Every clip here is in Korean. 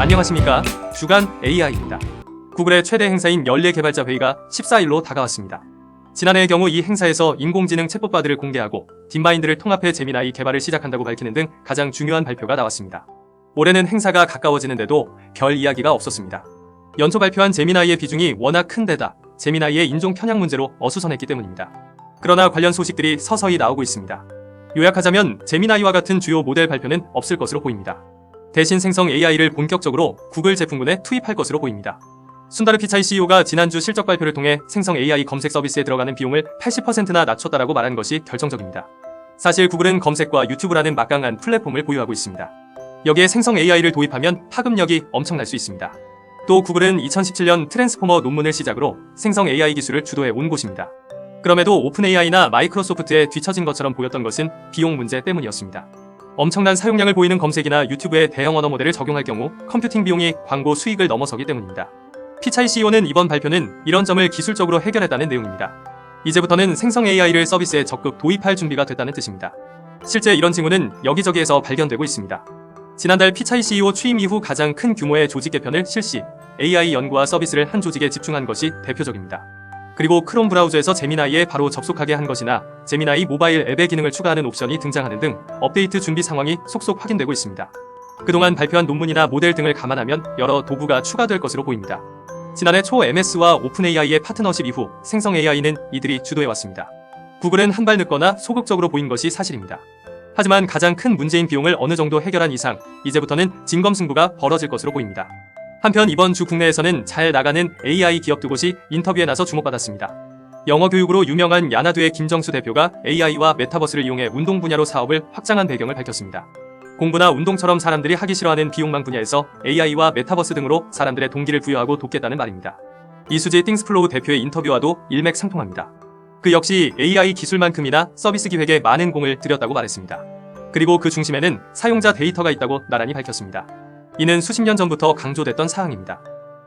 안녕하십니까. 주간 AI입니다. 구글의 최대 행사인 연례 개발자 회의가 14일로 다가왔습니다. 지난해의 경우 이 행사에서 인공지능 챗봇바들을 공개하고 딥마인드를 통합해 제미나이 개발을 시작한다고 밝히는 등 가장 중요한 발표가 나왔습니다. 올해는 행사가 가까워지는데도 별 이야기가 없었습니다. 연초 발표한 제미나이의 비중이 워낙 큰 데다 제미나이의 인종 편향 문제로 어수선했기 때문입니다. 그러나 관련 소식들이 서서히 나오고 있습니다. 요약하자면 제미나이와 같은 주요 모델 발표는 없을 것으로 보입니다. 대신 생성 AI를 본격적으로 구글 제품군에 투입할 것으로 보입니다. 순다르 피차이 CEO가 지난주 실적 발표를 통해 생성 AI 검색 서비스에 들어가는 비용을 80%나 낮췄다라고 말한 것이 결정적입니다. 사실 구글은 검색과 유튜브라는 막강한 플랫폼을 보유하고 있습니다. 여기에 생성 AI를 도입하면 파급력이 엄청날 수 있습니다. 또 구글은 2017년 트랜스포머 논문을 시작으로 생성 AI 기술을 주도해 온 곳입니다. 그럼에도 오픈 AI나 마이크로소프트에 뒤처진 것처럼 보였던 것은 비용 문제 때문이었습니다. 엄청난 사용량을 보이는 검색이나 유튜브에 대형 언어 모델을 적용할 경우 컴퓨팅 비용이 광고 수익을 넘어서기 때문입니다. 피차이 CEO는 이번 발표는 이런 점을 기술적으로 해결했다는 내용입니다. 이제부터는 생성 AI를 서비스에 적극 도입할 준비가 됐다는 뜻입니다. 실제 이런 징후는 여기저기에서 발견되고 있습니다. 지난달 피차이 CEO 취임 이후 가장 큰 규모의 조직 개편을 실시, AI 연구와 서비스를 한 조직에 집중한 것이 대표적입니다. 그리고 크롬 브라우저에서 제미나이에 바로 접속하게 한 것이나 제미나이 모바일 앱의 기능을 추가하는 옵션이 등장하는 등 업데이트 준비 상황이 속속 확인되고 있습니다. 그동안 발표한 논문이나 모델 등을 감안하면 여러 도구가 추가될 것으로 보입니다. 지난해 초 MS와 오픈AI의 파트너십 이후 생성 AI는 이들이 주도해왔습니다. 구글은 한 발 늦거나 소극적으로 보인 것이 사실입니다. 하지만 가장 큰 문제인 비용을 어느 정도 해결한 이상 이제부터는 진검승부가 벌어질 것으로 보입니다. 한편 이번 주 국내에서는 잘 나가는 AI 기업 두 곳이 인터뷰에 나서 주목받았습니다. 영어 교육으로 유명한 야나두의 김정수 대표가 AI와 메타버스를 이용해 운동 분야로 사업을 확장한 배경을 밝혔습니다. 공부나 운동처럼 사람들이 하기 싫어하는 비용망 분야에서 AI와 메타버스 등으로 사람들의 동기를 부여하고 돕겠다는 말입니다. 이수지 띵스플로우 대표의 인터뷰와도 일맥상통합니다. 그 역시 AI 기술만큼이나 서비스 기획에 많은 공을 들였다고 말했습니다. 그리고 그 중심에는 사용자 데이터가 있다고 나란히 밝혔습니다. 이는 수십 년 전부터 강조됐던 사항입니다.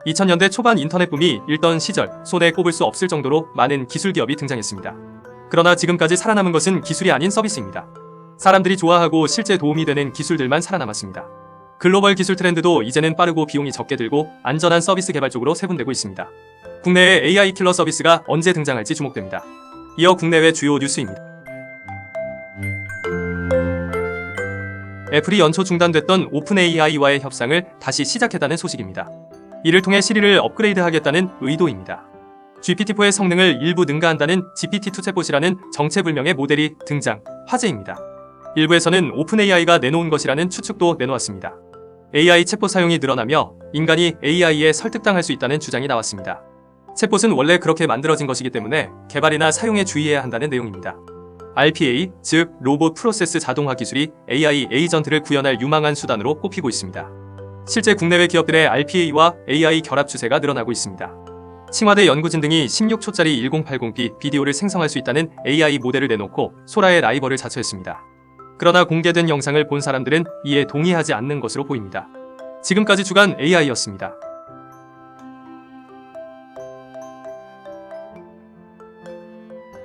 2000년대 초반 인터넷 붐이 일던 시절 손에 꼽을 수 없을 정도로 많은 기술 기업이 등장했습니다. 그러나 지금까지 살아남은 것은 기술이 아닌 서비스입니다. 사람들이 좋아하고 실제 도움이 되는 기술들만 살아남았습니다. 글로벌 기술 트렌드도 이제는 빠르고 비용이 적게 들고 안전한 서비스 개발 쪽으로 세분되고 있습니다. 국내에 AI 킬러 서비스가 언제 등장할지 주목됩니다. 이어 국내외 주요 뉴스입니다. 애플이 연초 중단됐던 오픈 AI와의 협상을 다시 시작했다는 소식입니다. 이를 통해 시리를 업그레이드하겠다는 의도입니다. GPT-4의 성능을 일부 능가한다는 GPT-2 챗봇이라는 정체불명의 모델이 등장, 화제입니다. 일부에서는 오픈 AI가 내놓은 것이라는 추측도 내놓았습니다. AI 챗봇 사용이 늘어나며 인간이 AI에 설득당할 수 있다는 주장이 나왔습니다. 챗봇은 원래 그렇게 만들어진 것이기 때문에 개발이나 사용에 주의해야 한다는 내용입니다. RPA, 즉 로봇 프로세스 자동화 기술이 AI 에이전트를 구현할 유망한 수단으로 꼽히고 있습니다. 실제 국내외 기업들의 RPA와 AI 결합 추세가 늘어나고 있습니다. 칭화대 연구진 등이 16초짜리 1080p 비디오를 생성할 수 있다는 AI 모델을 내놓고 소라의 라이벌을 자처했습니다. 그러나 공개된 영상을 본 사람들은 이에 동의하지 않는 것으로 보입니다. 지금까지 주간 AI였습니다.